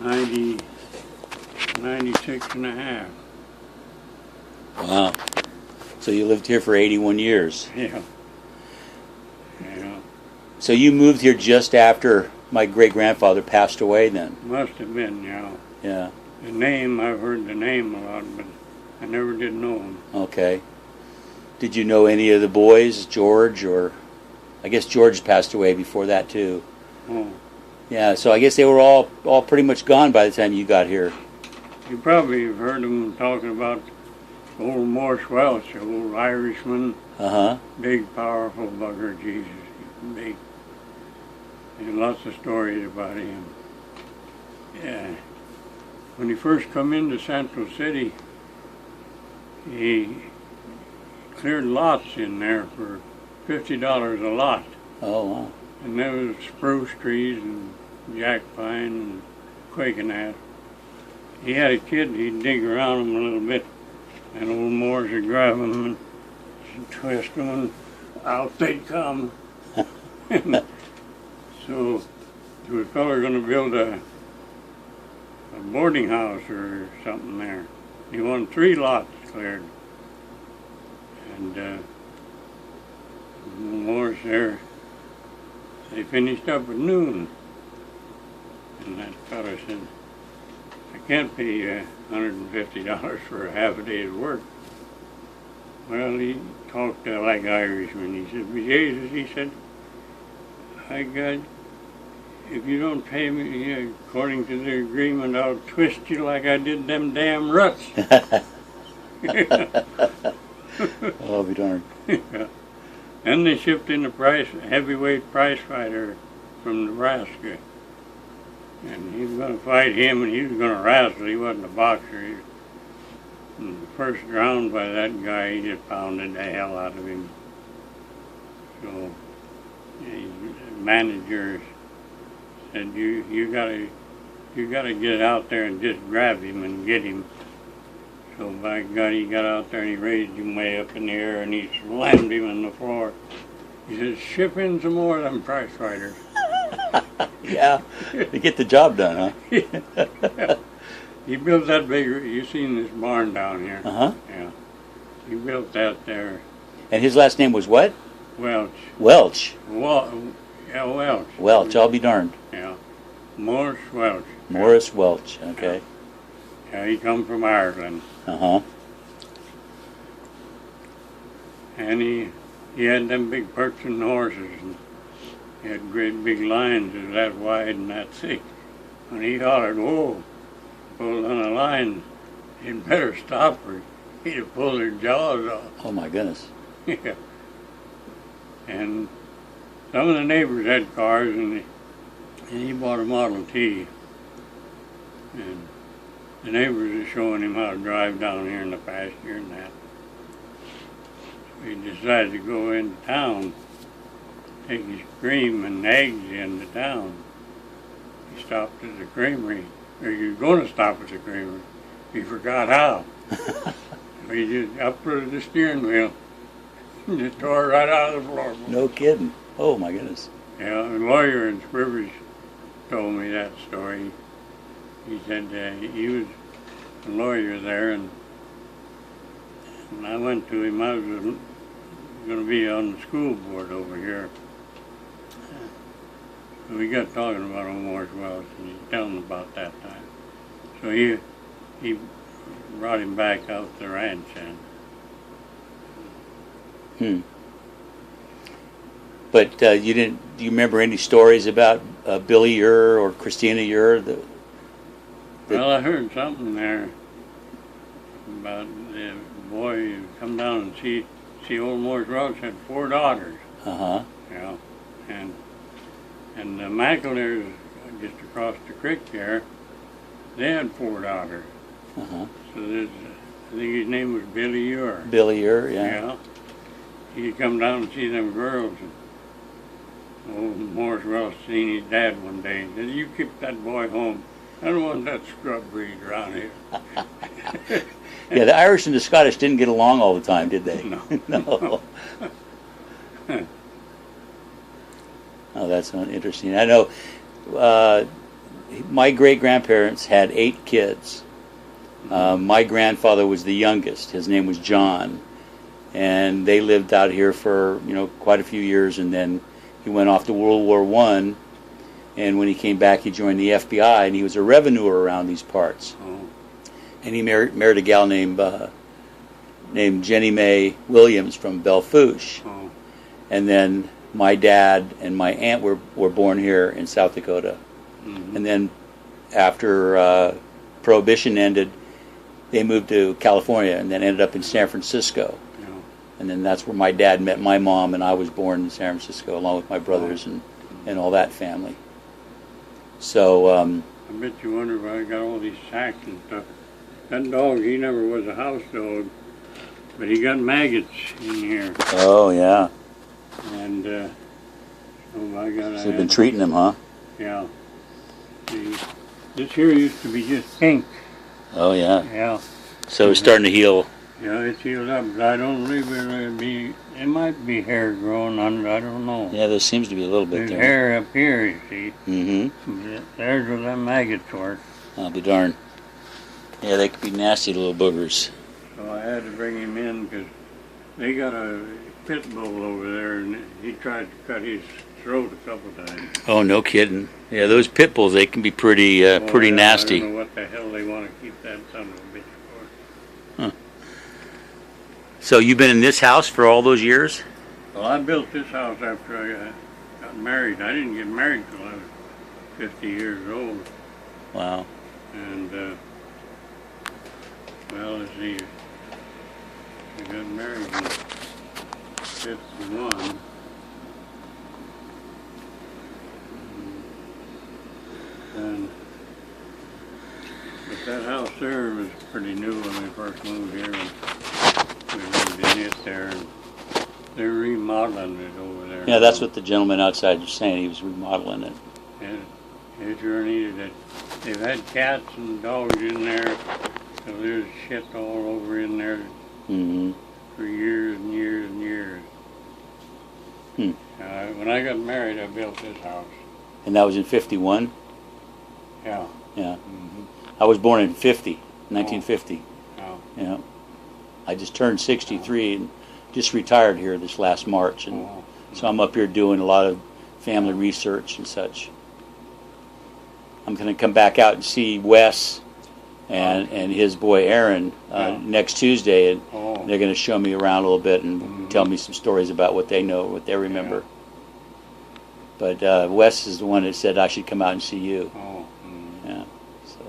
90, 96 and a half. Wow. So you lived here for 81 years. Yeah. Yeah. So you moved here just after my great-grandfather passed away then? Must have been, yeah. Yeah. The name, I've heard the name a lot, but I never did know him. Okay. Did you know any of the boys, George, or I guess George passed away before that too? Oh. Yeah, so I guess they were all pretty much gone by the time you got here. You probably have heard them talking about old Morse Welch, old Irishman. Uh-huh. Big, powerful bugger, Jesus. Big. There's lots of stories about him. Yeah. When he first come into Central City, he cleared lots in there for $50 a lot. Oh, wow. And there was spruce trees and jack pine and quaking. He had a kid, he'd dig around them a little bit, and old Moores would grab them and twist them, and out they'd come. So there was a fellow going to build a boarding house or something there. He wanted 3 lots cleared. And Morris there, they finished up at noon. And that fellow said, I can't pay you $150 for a half a day's work. Well, he talked like Irishman. He said, Jesus, he said, if you don't pay me according to the agreement, I'll twist you like I did them damn ruts. Oh, be darned. Yeah. Then they shipped in a heavyweight prize fighter from Nebraska. And he was going to fight him, and he was going to wrestle. He wasn't a boxer. In the first round by that guy, he just pounded the hell out of him. So his manager said, you gotta get out there and just grab him and get him. So by God, he got out there and he raised him way up in the air and he slammed him on the floor. He said, ship in some more of them prize fighters. Yeah, to get the job done, huh? He built that big, you seen this barn down here? Uh-huh. Yeah. He built that there. And his last name was what? Welch. Welch. Yeah, Welch. Welch, I'll be darned. Yeah. Morris Welch. Morris Welch, okay. Yeah, he come from Ireland. Uh-huh. And he had them big perching horses, and he had great big lines that was that wide and that thick. When he hollered, whoa, pulled on a line, he'd better stop or he'd have pulled their jaws off. Oh, my goodness. Yeah. And some of the neighbors had cars, and he bought a Model T. And the neighbors are showing him how to drive down here in the pasture and that. So he decided to go into town, take his cream and eggs into town. He stopped at the creamery, or he was going to stop at the creamery. He forgot how. So he just uprooted the steering wheel and just tore it right out of the floor. No kidding. Oh, my goodness. Yeah, a lawyer in Scrivers told me that story. He said he was a lawyer there, and I went to him. I was going to be on the school board over here. So we got talking about old Morris Welch, and he's telling about that time. So he brought him back out to the ranch, and But do you remember any stories about Billy Ure or Christina Ure? well, I heard something there about the boy who come down and see old Morris Welch had 4 daughters. Uh-huh. Yeah, and the McAleers just across the creek there, they had 4 daughters. Uh-huh. So I think his name was Billy Ure. Billy Ure, Yeah. He'd come down and see them girls. And old Morris Welch seen his dad one day and said, you keep that boy home. I don't want that scrub breed around here. Yeah, the Irish and the Scottish didn't get along all the time, did they? No. No. Oh, that's interesting. I know my great-grandparents had 8 kids. My grandfather was the youngest. His name was John. And they lived out here for, quite a few years, and then he went off to World War I, and when he came back, he joined the FBI, and he was a revenuer around these parts. Oh. And he married a gal named Jenny Mae Williams from Belfouche. Oh. And then my dad and my aunt were born here in South Dakota. Mm-hmm. And then after Prohibition ended, they moved to California and then ended up in San Francisco. Yeah. And then that's where my dad met my mom, and I was born in San Francisco along with my brothers and all that family. So I bet you wonder why I got all these sacks and stuff. That dog, he never was a house dog, but he got maggots in here. oh yeah, And so I got. so you've been treating them, huh? Yeah. See, this here used to be just pink. Oh yeah. Yeah. So it's starting to heal. Yeah, it's healed up, but I don't believe it'll be. It might be hair growing under. I don't know. Yeah, there seems to be a little bit There's there. hair up here, you see. Mm-hmm. There's where them maggots were. I'll be darned. Yeah, they could be nasty little boogers. So I had to bring him in because they got a pit bull over there, and he tried to cut his throat a couple times. Oh, no kidding. Yeah, those pit bulls, they can be pretty Boy, nasty. I don't know what the hell they want to keep that son of a bitch for. So you've been in this house for all those years? Well, I built this house after I got married. I didn't get married till I was 50 years old. Wow. And, well, let's see. I got married in 51. And, but that house there was pretty new when we first moved here. And we lived in it there. And they're remodeling it over there. Yeah, that's what the gentleman outside was saying. He was remodeling it. And it sure needed it. They've had cats and dogs in there. So there's shit all over in there Mm-hmm. for years and years and years. When I got married, I built this house. And that was in 51? Yeah. Yeah. Mm-hmm. I was born in 1950. Oh. Yeah. I just turned 63 and just retired here this last March. And Oh. so I'm up here doing a lot of family research and such. I'm going to come back out and see Wes and his boy Aaron next Tuesday, and Oh. they're going to show me around a little bit and Mhm. tell me some stories about what they know, what they remember. But Wes is the one that said I should come out and see you. Oh. Mm. Yeah. So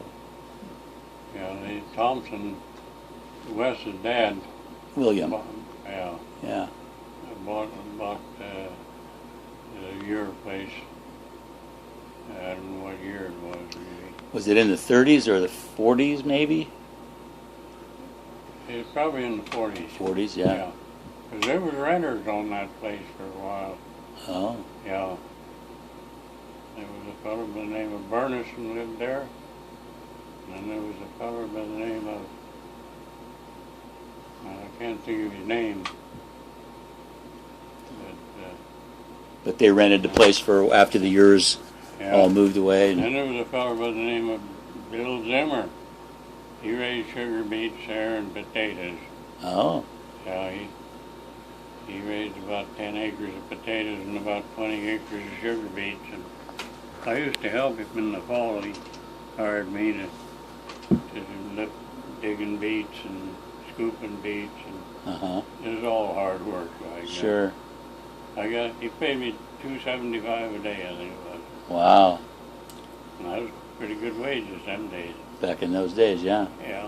Yeah, Thompson, Wes's dad, William. yeah, Yeah. bought the Ure place. I don't know what year it was really. Was it in the 30s or the 40s maybe? It was probably in the 40s. 40s, yeah. Because there was renters on that place for a while. Oh. Yeah. There was a fellow by the name of Burnison lived there. And there was a fellow by the name of, I can't think of his name. But they rented the place for after the years all moved away. And there was a fellow by the name of Bill Zimmer. He raised sugar beets there and potatoes. Oh. Yeah, he raised about 10 acres of potatoes and about 20 acres of sugar beets. And I used to help him in the fall. He hired me to lift digging beets and scooping beets, and it was all hard work. Sure. He paid me $2.75 a day, I think it was. Wow. And that was pretty good wages them days. Back in those days, yeah. Yeah.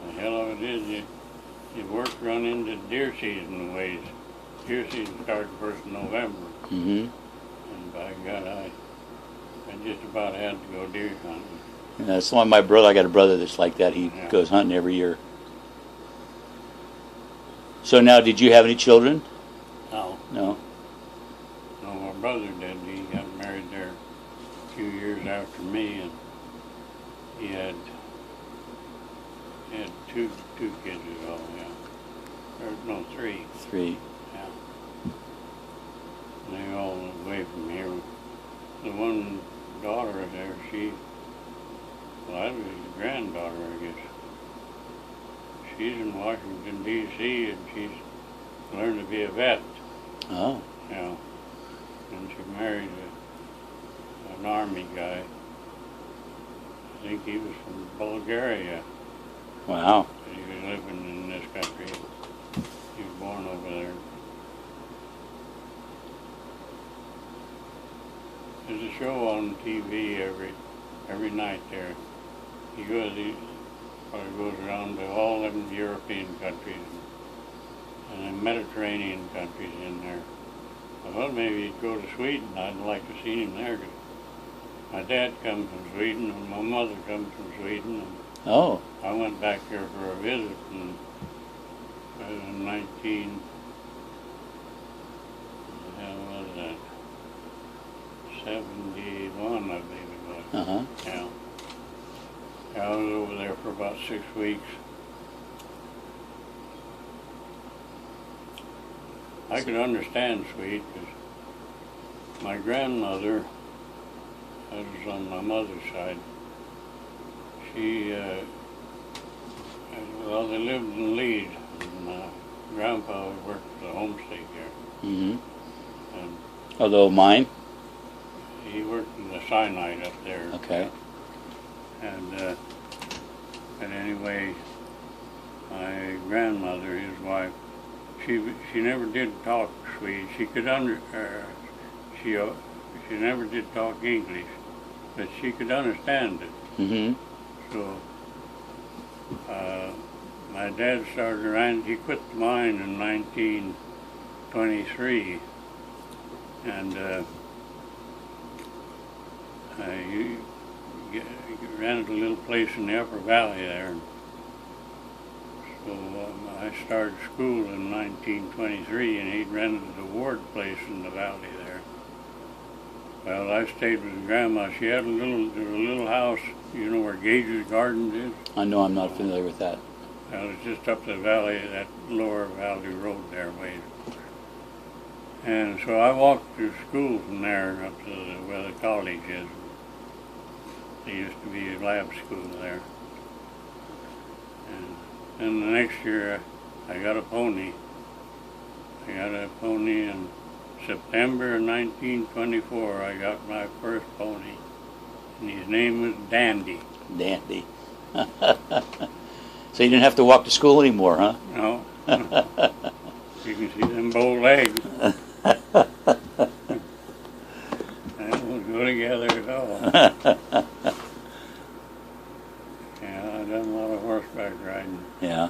The hell of it is, you work run into deer season ways. Deer season started 1st of November. Mm-hmm. And by God, I just about had to go deer hunting. Yeah, it's like my brother. I got a brother that's like that. He goes hunting every year. So now, did you have any children? No. No. No, my brother did. He got married there a few years after me, and he had two kids at all, yeah. No, three. Three. Yeah. And they were all away from here. the one daughter there, well, that was his granddaughter, I guess. She's in Washington, D.C., and she's learned to be a vet. Oh. Yeah. And she married an army guy. I think he was from Bulgaria. Wow. He was living in this country. He was born over there. There's a show on TV every night there. He goes around to all them European countries and the Mediterranean countries in there. I thought maybe he'd go to Sweden. I'd like to see him there. My dad comes from Sweden and my mother comes from Sweden. And Oh. I went back there for a visit in 71, I believe it was. Uh-huh. Yeah. I was over there for about 6 weeks. I could understand Swede because my grandmother, that was on my mother's side, she, well, they lived in Leeds, and Grandpa worked for the home stake there. Mm-hmm. And Although mine? he worked in the cyanide up there. Okay. And, but anyway, my grandmother, his wife, she never did talk Swede. She could she never did talk English, but she could understand it. Mm-hmm. So my dad started around. He quit the mine in 1923, and he rented a little place in the Upper Valley there. So I started school in 1923, and he'd rented a ward place in the valley there. Well, I stayed with Grandma. She had a little house, you know where Gage's Gardens is? I know I'm not familiar with that. Well, it's just up the valley, that lower valley road there, ways. And so I walked to school from there up to where the college is. There used to be a lab school there. And then the next year, I got a pony. I got a pony in September of 1924. I got my first pony, and his name was Dandy. Dandy. So you didn't have to walk to school anymore, huh? No. You can see them bow legs. They don't go together at all. Yeah, I've done a lot of horseback riding. Yeah.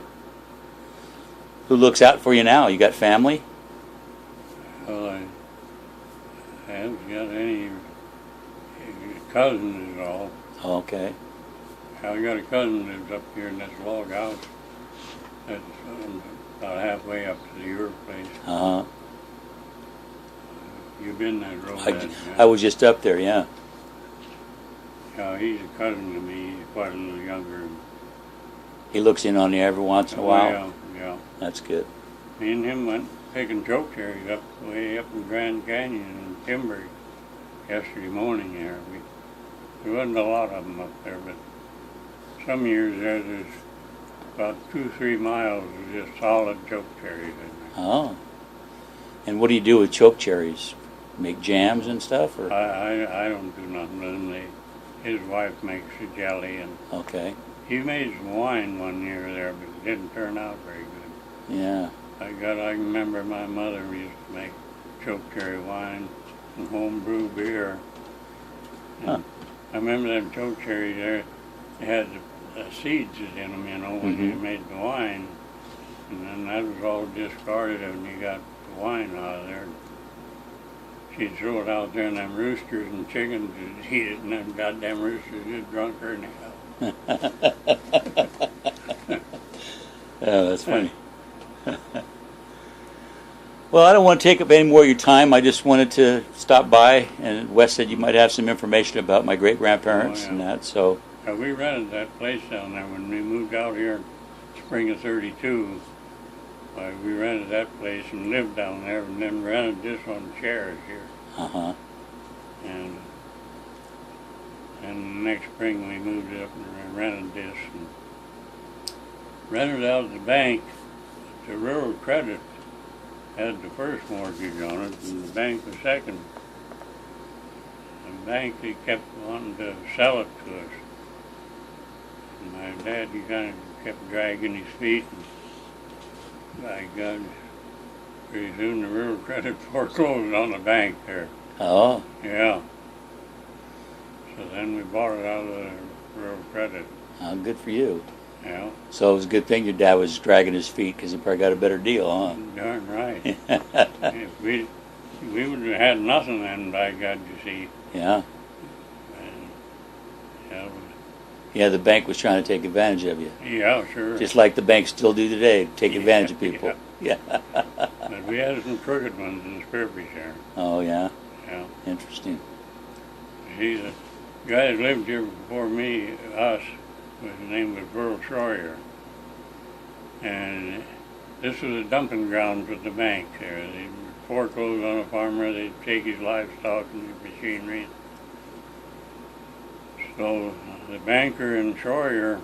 Who looks out for you now? You got family? Well, I haven't got any cousins at all. Oh, okay. I got a cousin that lives up here in this log house. That's about halfway up to the Ure place. Uh-huh. You've been that road. I was just up there, yeah. Yeah, he's a cousin to me. He's quite a little younger. He looks in on you every once in a while. Yeah, yeah. That's good. Me and him went picking choke cherries way up in Grand Canyon in Timber yesterday morning there. There wasn't a lot of them up there, but some years there's about 2-3 miles of just solid choke cherries in there. Oh. And what do you do with choke cherries? Make jams and stuff? Or? I don't do nothing with them. His wife makes the jelly, and Okay. he made some wine one year there, but it didn't turn out very good. Yeah. I remember my mother used to make choke cherry wine and homebrew beer. Huh. I remember them choke cherries there, they had the seeds in them, you know, when you made the wine. And then that was all discarded when you got the wine out of there. She'd throw it out there, and them roosters and chickens would eat it, and them goddamn roosters just drunk her anyhow. Oh, that's funny. Well, I don't want to take up any more of your time. I just wanted to stop by, and Wes said you might have some information about my great-grandparents and that, so... We rented that place down there when we moved out here in spring of '32. We rented that place and lived down there, and then rented this on chairs here. Uh-huh. And And the next spring we moved up and rented this. And rented out at the bank. The Railroad Credit had the first mortgage on it, and the bank the second. The bank, they kept wanting to sell it to us. And my dad, he kind of kept dragging his feet. And by God, pretty soon the Railroad Credit foreclosed on the bank there. Oh, Yeah. So then we bought it out of the Railroad Credit. good for you. Yeah. So it was a good thing your dad was dragging his feet because he probably got a better deal, huh? Darn right. If we would have had nothing then, by God, you see. Yeah. And, yeah, Yeah, the bank was trying to take advantage of you. yeah, sure. Just like the banks still do today, take advantage of people. Yeah. Yeah. But we had some crooked ones in the Spearfish there. Oh, yeah. Yeah. Interesting. See, the guy that lived here before me, us, his name was Burl Schroyer. And this was a dumping ground for the bank there. They'd foreclose on a farmer, they'd take his livestock and his machinery. So the banker and Schroyer,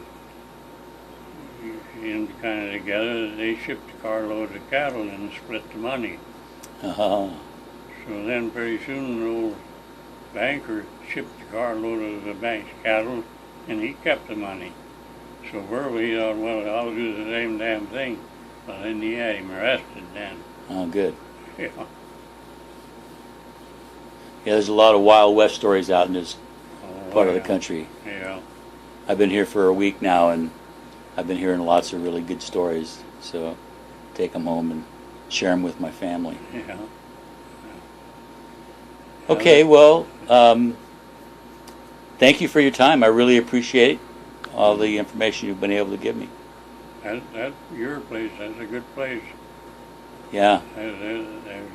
in kind of together, they shipped a carload of cattle and split the money. Uh-huh. So then pretty soon the old banker shipped a carload of the bank's cattle and he kept the money. So Burl, he thought, well, I'll do the same damn thing. Well, then he had him arrested then. Oh, good. Yeah. Yeah, there's a lot of Wild West stories out in this Oh, part of the yeah. country. Yeah. I've been here for a week now, and I've been hearing lots of really good stories. So take them home and share them with my family. Yeah. Okay, well, thank you for your time. I really appreciate all the information you've been able to give me. That's your place. That's a good place. Yeah. There's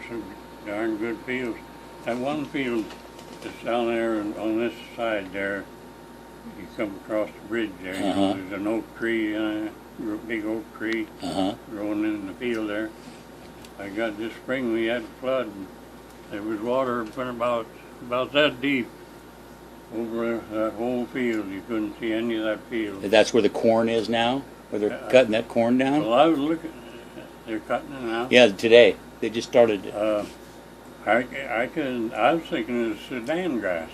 some darn good fields. That one field that's down there on this side there, you come across the bridge there, you know, there's an oak tree, big oak tree growing in the field there. I got this spring we had flood. And there was water been about that deep over that whole field. You couldn't see any of that field. That's where the corn is now, where they're cutting that corn down? Well, I was looking, they're cutting it now. Yeah, today. They just started it. I was thinking of Sudan grass.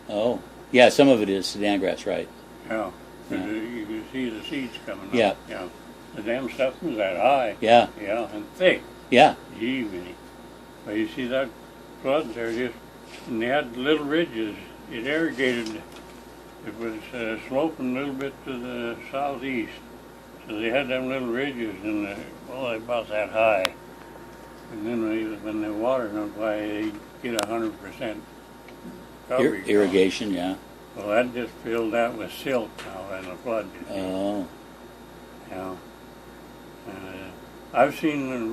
Oh, yeah, some of it is Sudan grass, right? Yeah. Yeah. You can see the seeds coming up. Yeah. Yeah. The damn stuff was that high. Yeah, Yeah, and thick. yeah. Gee, Vinny. But you see that flood there, just, and they had little ridges. It irrigated. It was sloping a little bit to the southeast. So they had them little ridges, and they're about that high. And then when the water went by, they get 100% coverage. Irrigation, yeah. Well, that just filled out with silt now in the flood. Oh, Yeah. I've seen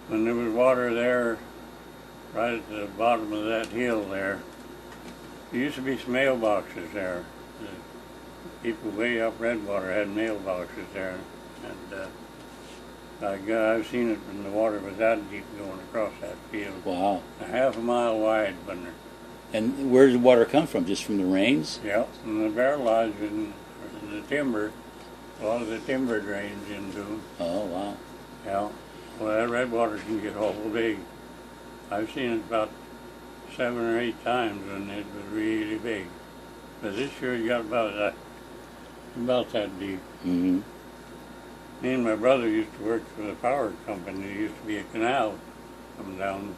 when there was water there, right at the bottom of that hill there, there used to be some mailboxes there. The people way up Redwater had mailboxes there. And I've seen it when the water was that deep going across that field. wow. A half a mile wide, but And where does the water come from? Just from the rains? yeah, and the barrel lodge and the timber, a lot of the timber drains into them. Oh, wow. Yeah. Well, that Redwater can get awful big. I've seen it about 7 or 8 times when it was really big. But this year it got about that deep. Mm-hmm. Me and my brother used to work for the power company. There used to be a canal come down,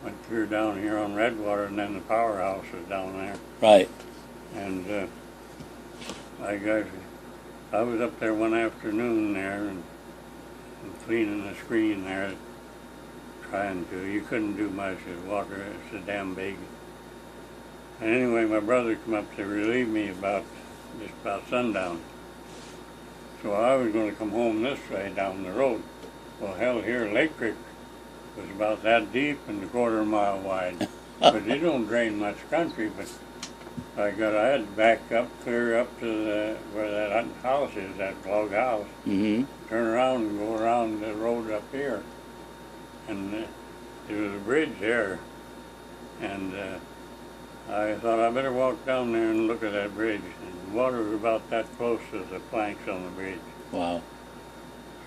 went through down here on Redwater, and then the powerhouse was down there. Right. And I was up there one afternoon there and cleaning the screen there, trying to. You couldn't do much. The water is so damn big. And anyway, my brother come up to relieve me just about sundown. So I was going to come home this way down the road. Well, hell, here Lake Creek was about that deep and a quarter mile wide. But it don't drain much country, but I had to back up, clear up to where that house is, that log house. Mm-hmm. Turn around and go around the road up here. And there was a bridge there. And I thought I better walk down there and look at that bridge. And the water was about that close to the planks on the bridge. Wow.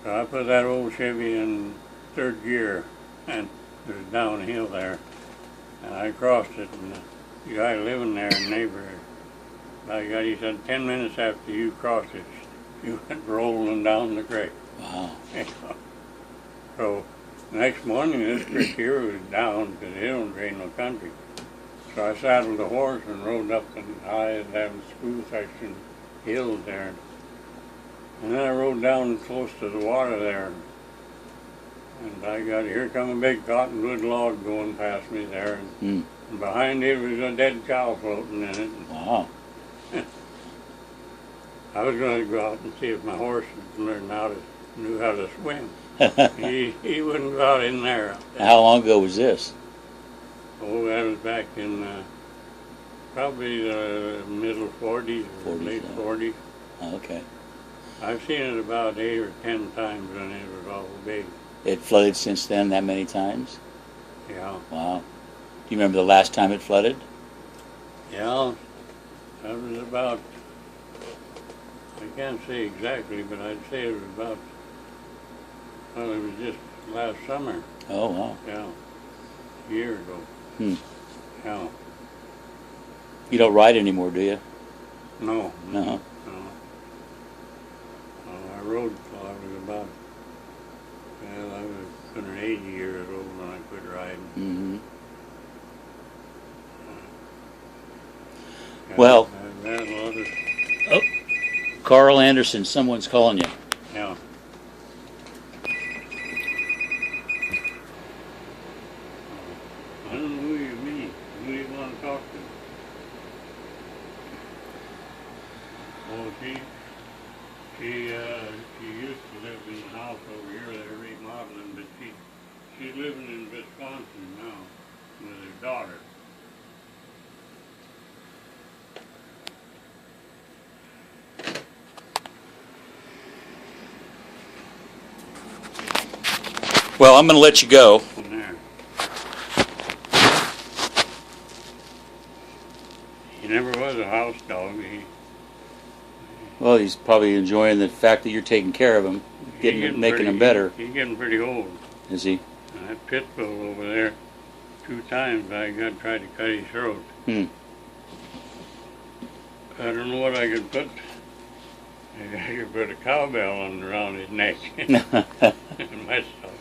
So I put that old Chevy in third gear, and it was downhill there. And I crossed it, and the guy living there, a neighbor, by God, he said, 10 minutes after you crossed it, you went rolling down the creek. Wow. So next morning, this creek here was down because it don't drain no country. So I saddled the horse and rode up and high that smooth section hill there. And then I rode down close to the water there. And I got, here come a big cottonwood log going past me there. And behind it was a dead cow floating in it. Wow. I was going to go out and see if my horse knew how to swim. he wouldn't go out in there. How long ago was this? Oh, that was back in probably the middle 40s or 40s, late yeah. 40s. Okay. I've seen it about 8 or 10 times when it was all big. It flooded since then that many times? Yeah. Wow. Do you remember the last time it flooded? Yeah. That was about, I can't say exactly, but I'd say it was about, well, it was just last summer. Oh, wow. Yeah. A year ago. Yeah. You don't ride anymore, do you? No. No. No. I rode till I was about, well, I was 180 years old when I quit riding. Mm-hmm. Yeah, Well. I've had a lot of, Oh, Carl Anderson, someone's calling you. yeah. I don't know who you mean. Who do you want to talk to? Oh, she used to live in the house over here. They're remodeling, but she's living in Wisconsin now with her daughter. Well, I'm going to let you go. In there. He never was a house dog. Well, he's probably enjoying the fact that you're taking care of him, making him better. He's getting pretty old. Is he? And that pit bull over there, 2 times I tried to cut his throat. I don't know what I could put. I could put a cowbell around his neck and myself.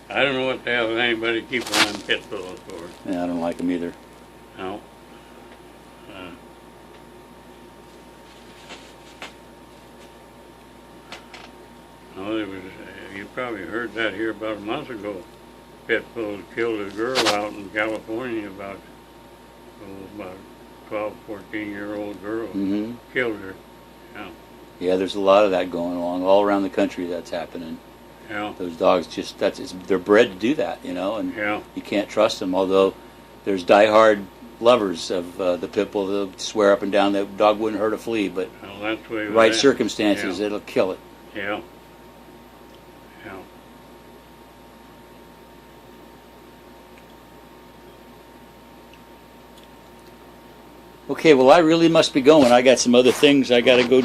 I don't know what the hell anybody keeps on pit bulls for. Yeah, I don't like him either. No. No, there was. You probably heard that here about a month ago. Pit bull killed a girl out in California about 12, 14-year-old girl. Mm-hmm. Killed her. Yeah. Yeah, there's a lot of that going along all around the country. That's happening. Yeah. Those dogs they're bred to do that, you know, and Yeah. you can't trust them. Although there's diehard lovers of the pit bull, they'll swear up and down that dog wouldn't hurt a flea, but Well, that's the way. with right that. circumstances, it'll kill it. Yeah. Yeah. Okay, well, I really must be going. I got some other things I got to go